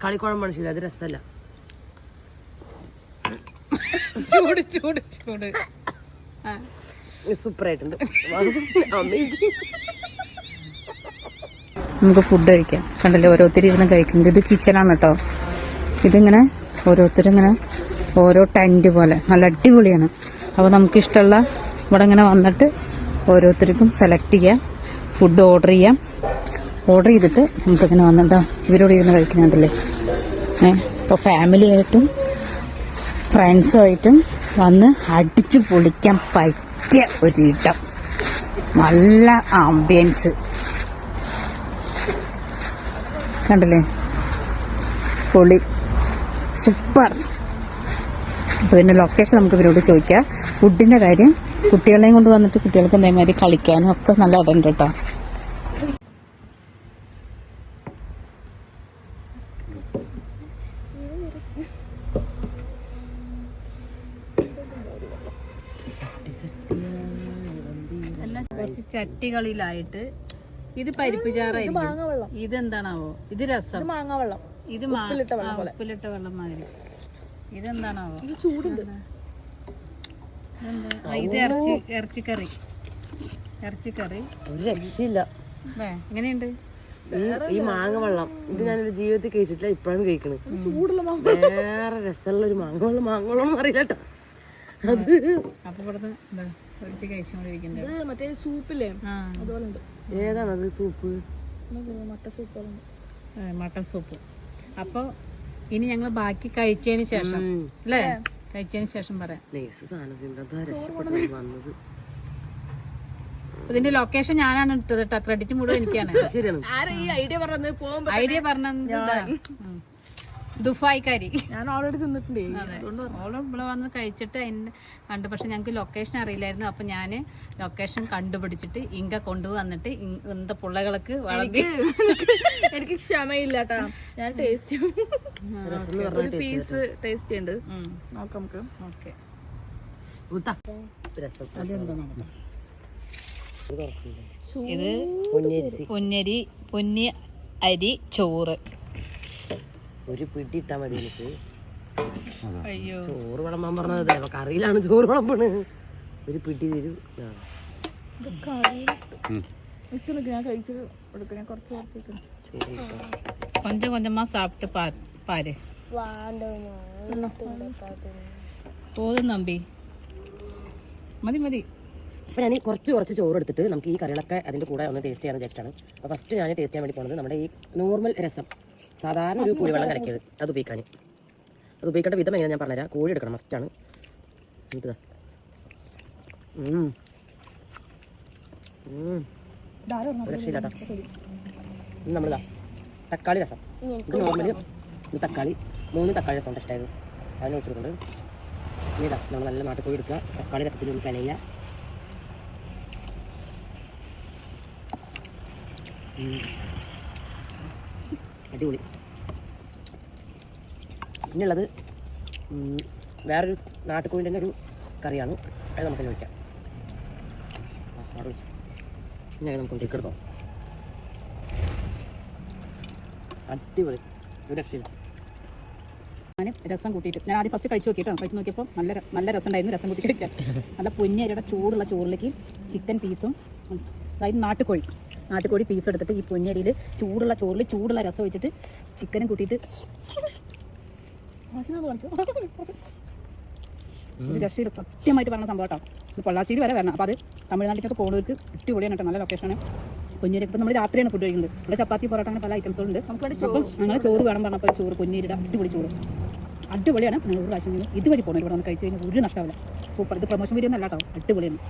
കളിക്കുഴമ്പ് മനുഷ്യല്ല, അത് രസമല്ല. ചൂട് ചൂട് ചൂട് സൂപ്പറായിട്ടുണ്ട്. നമുക്ക് ഫുഡ് കഴിക്കാം. കണ്ടല്ലേ ഓരോരുത്തർ ഇരുന്ന് കഴിക്കുന്നത്. ഇത് കിച്ചണാണ് കേട്ടോ. ഇതിങ്ങനെ ഓരോരുത്തരിങ്ങനെ ഓരോ ടെന്റ് പോലെ നല്ല അടിപൊളിയാണ്. അപ്പോൾ നമുക്കിഷ്ടമുള്ള ഇവിടെ ഇങ്ങനെ വന്നിട്ട് ഓരോരുത്തർക്കും സെലക്ട് ചെയ്യാം, ഫുഡ് ഓർഡർ ചെയ്യാം. ഓർഡർ ചെയ്തിട്ട് നമുക്കിങ്ങനെ വന്നിട്ടോ ഇവരോട് ഇരുന്ന് കഴിക്കുന്നുണ്ടല്ലേ. ഇപ്പോൾ ഫാമിലി ആയിട്ടും ഫ്രണ്ട്സുമായിട്ടും വന്ന് അടിച്ചു പൊളിക്കാൻ പറ്റിയ ഒരിടം. നല്ല ആംബിയൻസ് കണ്ടില്ലേ, പൊളി, സൂപ്പർ. അപ്പോൾ ഇതിൻ്റെ ലൊക്കേഷൻ നമുക്ക് ഇവരോട് ചോദിക്കാം. ഫുഡിൻ്റെ കാര്യം കുട്ടികളെയും കൊണ്ട് വന്നിട്ട് കുട്ടികൾക്ക് അതേമാതിരി കളിക്കാനും ഒക്കെ നല്ല ഇടമുണ്ട് കേട്ടോ. കുറച്ച് ചട്ടികളിലായിട്ട് ഇത് പരിപ്പ് ചാറായിരിക്കും. ഇതെന്താണാവോ? ഇത് രസം, മാങ്ങാവെള്ളം, ഇത് ഉപ്പിലിട്ട വെള്ളം മാതിരി. ഇതെന്താണാവോ? ഇത് ഇറച്ചിക്കറി. ഒരു രക്ഷയില്ല. എങ്ങനെയുണ്ട് ഈ മാങ്ങ വെള്ളം? ഇത് ഞാനൊരു ജീവിതത്തിൽ കഴിച്ചിട്ടില്ല, ഇപ്പോഴാണ് കഴിക്കണത്. വേറെ രസമുള്ള ഒരു മാങ്ങവെള്ളം അറിയില്ല കേട്ടോ. അത് അപ്പൊ ഇവിടുന്ന് കഴിച്ചുകൊണ്ടിരിക്കുന്നത് മറ്റേ സൂപ്പില്ലേ അതുപോലെ ഉണ്ട്. ഏതാണത്? Soup, mutton soup. അപ്പൊ ഇനി ഞങ്ങൾ ബാക്കി കഴിച്ചതിന് ശേഷം അല്ലേ, കഴിച്ചതിന് ശേഷം പറയാം. ഇതിന്റെ ലൊക്കേഷൻ ഞാനാണ് ഇട്ടത് കേട്ടോ. ക്രെഡിറ്റ് മുഴുവൻ എനിക്കാണ്. ഐഡിയ പറഞ്ഞത് ദുബായ്ക്കാരി. ഞാൻ ഓൾറെഡി തിന്നിട്ടുണ്ട്. ഇവിടെ വന്ന് കഴിച്ചിട്ട് കണ്ടു. പക്ഷെ ഞങ്ങൾക്ക് ലൊക്കേഷൻ അറിയില്ലായിരുന്നു. അപ്പൊ ഞാൻ ലൊക്കേഷൻ കണ്ടുപിടിച്ചിട്ട് ഇങ്ക കൊണ്ടുവന്നിട്ട് എന്താ പിള്ളകൾക്ക് വളർത്തി. എനിക്ക് ക്ഷമയില്ല കേട്ടാ. ഞാൻ ടേസ്റ്റ് ഒരു പീസ് ടേസ്റ്റ് ഉണ്ട്. നോക്കാം നമുക്ക്. ഓക്കെ, ഇത് പൊന്നി അരി ചോറ്. ഒരു പിടി ഇട്ടാ മതി എനിക്ക്. അയ്യോ, ചോറ് വിളമ്പാൻ പറഞ്ഞത് കറിയിലാണ് ചോറ് വിളമ്പണ്. ഒരു പിടി തരൂ. ഞാൻ കഴിച്ചത് കുറച്ച് கொஞ்சம் கொஞ்சமா சாப்பிட்டு பாரு. போதும் தம்பി, മതി മതി. അപ്പോൾ ഞാൻ കുറച്ച് ചോറ് എടുത്തിട്ട് നമുക്ക് ഈ കറികളൊക്കെ അതിൻ്റെ കൂടെ ഒന്ന് ടേസ്റ്റ് ചെയ്യാൻ വിചാരിച്ചിട്ടാണ്. അപ്പോൾ ഫസ്റ്റ് ഞാൻ ടേസ്റ്റ് ചെയ്യാൻ വേണ്ടി പോകുന്നത് നമ്മുടെ ഈ നോർമൽ രസം, സാധാരണ ഒരു പുളിവെള്ളം കലക്കിയത്. അത് ഉപയോഗിക്കേണ്ട വിധം എങ്ങനെ ഞാൻ പറഞ്ഞുതരാം. കോഴി എടുക്കണം, മസ്റ്റാണ്. ഇത് രക്ഷയില്ല കേട്ടോ. ഇത് നമ്മളിതാ തക്കാളി രസം. ഇത് നോർമല് ഇത് തക്കാളി 3 തക്കാളി രസം ടെസ്റ്റായത് അതിന് വെച്ചിട്ടുണ്ട്. ഇനി ഇതാ നമ്മൾ നല്ല നാട്ടുകോഴി എടുക്കുക, തക്കാളി രസത്തിൽ ഒന്ന് കലയുക. അടിപൊളി. പിന്നുള്ളത് വേറൊരു നാട്ടുകോഴിൻ്റെ തന്നെ ഒരു കറിയാണ്. അത് നമുക്ക് ചോദിക്കാം. ഇനി നമുക്ക് ടേസ്റ്റ് എടുക്കാം. അടിപൊളി, ഒരു രക്ഷയില്ല. ഞാൻ രസം കൂട്ടിയിട്ട് ഞാൻ ആദ്യം ഫസ്റ്റ് കഴിച്ചു നോക്കിയിട്ടോ. കഴിച്ച് നോക്കിയപ്പോൾ നല്ല രസം ഉണ്ടായിരുന്നു. രസം കൂട്ടി കഴിക്കാൻ നല്ല പൊന്നിയരിയുടെ ചൂടുള്ള ചോറിലേക്ക് ചിക്കൻ പീസും, അതായത് നാട്ടുകോഴി പീസ് എടുത്തിട്ട് ഈ പൊന്നിയരിയിൽ ചൂടുള്ള ചോറിൽ ചൂടുള്ള രസം ഒഴിച്ചിട്ട് ചിക്കനും കൂട്ടിയിട്ട് ഇത് രക്ഷയിൽ സത്യമായിട്ട് പറഞ്ഞ സംഭവം കേട്ടോ. ഇത് പൊള്ളാച്ചിയിൽ വരെ വരണം. അപ്പോൾ അത് തമിഴ്നാട്ടിലൊക്കെ പോകുന്നവർക്ക് അടിപൊളിയാണ് കേട്ടോ. നല്ല ലൊക്കേഷനാണ്. പൊന്നിയരി ഇപ്പം നമ്മൾ രാത്രിയാണ് ഫുഡ് കഴിക്കുന്നത്. ഇവിടെ ചപ്പാത്തി പൊറോട്ട അങ്ങനെ പല ഐറ്റംസുകളുണ്ട്. അപ്പം അങ്ങനെ ചോറ് വേണം പറഞ്ഞപ്പോൾ ചോറ് പൊന്നിയരിയുടെ അടിപൊളി ചോറ് അടിപൊളിയാണ്. നിങ്ങൾ ഒരു പ്രാവശ്യം ഇതുവഴി പോകണം. ഇവിടെ വന്ന് കഴിച്ച് കഴിഞ്ഞാൽ ഒരു നഷ്ടമില്ല. സൂപ്പർ. ഇത് പ്രൊമോഷൻ വീഡിയോ ഒന്നും അല്ല കേട്ടോ, അടിപൊളിയാണ്.